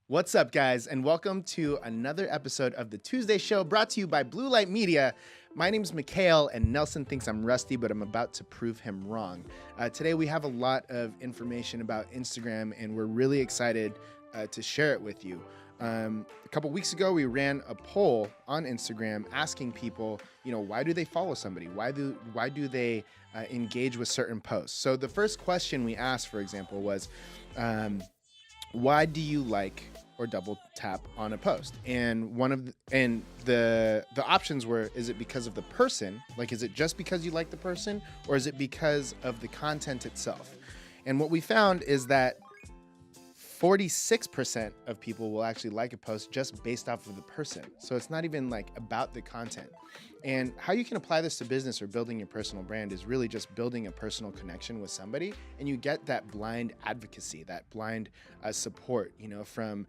What's up, guys, and welcome to another episode of the Tuesday Show brought to you by Blue Light Media. My name's Mikhail, and Nelson thinks I'm rusty, but I'm about to prove him wrong. Today, we have a lot of information about Instagram, and we're really excited to share it with you. A couple weeks ago, we ran a poll on Instagram asking people, why do they follow somebody? Why do they engage with certain posts? So the first question we asked, for example, was, why do you like or double tap on a post? And the options were, is it because of the person? Like, is it just because you like the person, or is it because of the content itself? And what we found is that 46% of people will actually like a post just based off of the person. So it's not even like about the content. And how you can apply this to business or building your personal brand is really just building a personal connection with somebody, and you get that blind advocacy, that blind support, from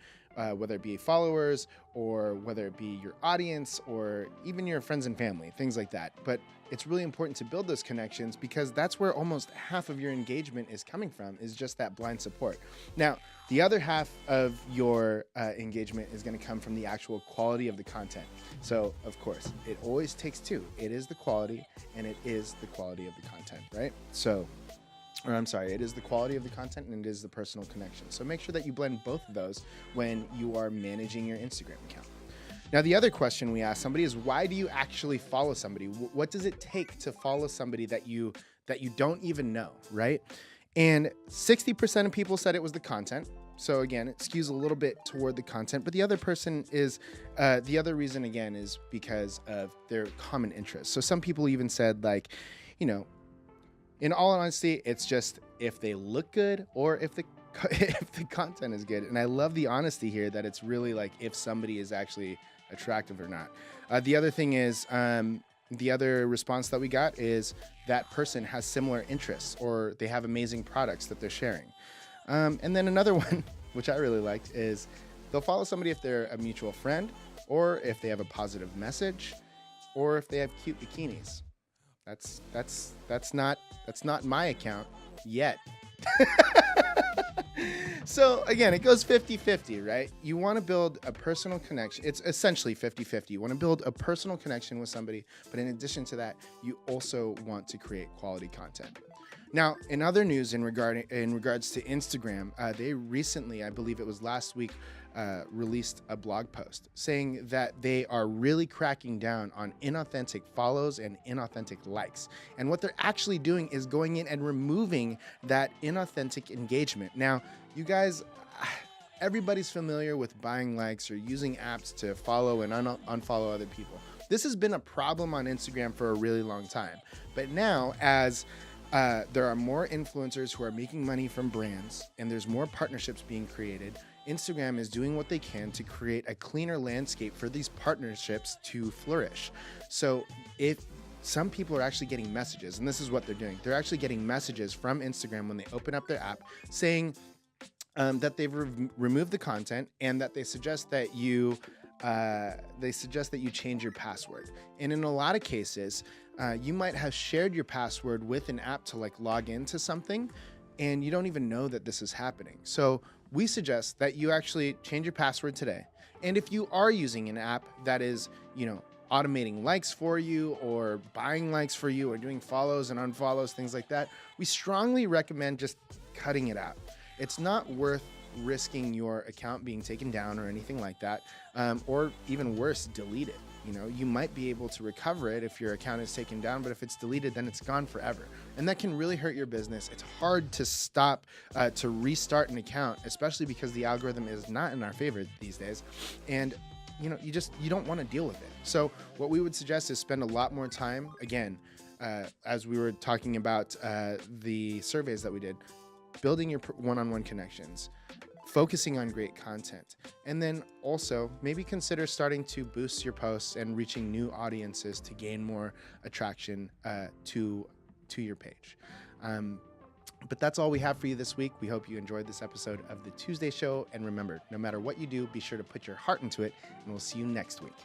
whether it be followers or whether it be your audience or even your friends and family, things like that. But it's really important to build those connections because that's where almost half of your engagement is coming from, is just that blind support. Now, the other half of your engagement is going to come from the actual quality of the content. So, of course, it always takes two. It is the quality and it is the quality of the content, right? It is the quality of the content and it is the personal connection. So make sure that you blend both of those when you are managing your Instagram account. Now, the other question we asked somebody is, why do you actually follow somebody? What does it take to follow somebody that you don't even know, right? And 60% of people said it was the content. So again, it skews a little bit toward the content, but the other reason again is because of their common interests. So some people even said, like, in all honesty, it's just if they look good or if the content is good. And I love the honesty here, that it's really like if somebody is actually attractive or not. The other thing is, the other response that we got is that person has similar interests or they have amazing products that they're sharing. And then another one, which I really liked, is they'll follow somebody if they're a mutual friend or if they have a positive message or if they have cute bikinis. That's not my account yet. So again, it goes 50-50, right? You want to build a personal connection. It's essentially 50-50. You want to build a personal connection with somebody, but in addition to that, you also want to create quality content. Now, in other news in regards to Instagram, they recently, I believe it was last week, released a blog post saying that they are really cracking down on inauthentic follows and inauthentic likes. And what they're actually doing is going in and removing that inauthentic engagement. Now, you guys, everybody's familiar with buying likes or using apps to follow and unfollow other people. This has been a problem on Instagram for a really long time. But now, as there are more influencers who are making money from brands and there's more partnerships being created, Instagram is doing what they can to create a cleaner landscape for these partnerships to flourish. So if some people are actually getting messages, and this is what they're doing, they're actually getting messages from Instagram when they open up their app saying that they've removed the content and that they suggest that you change your password. And in a lot of cases, you might have shared your password with an app to like log into something, and you don't even know that this is happening. So we suggest that you actually change your password today. And if you are using an app that is, automating likes for you or buying likes for you or doing follows and unfollows, things like that, we strongly recommend just cutting it out. It's not worth risking your account being taken down or anything like that, or even worse, delete it. You might be able to recover it if your account is taken down, but if it's deleted, then it's gone forever. And that can really hurt your business. It's hard to stop, to restart an account, especially because the algorithm is not in our favor these days. And you don't want to deal with it. So what we would suggest is spend a lot more time, again, as we were talking about the surveys that we did, building your one-on-one connections, focusing on great content, and then also maybe consider starting to boost your posts and reaching new audiences to gain more attraction to your page. But that's all we have for you this week. We hope you enjoyed this episode of the Tuesday Show. And remember, no matter what you do, be sure to put your heart into it, and we'll see you next week.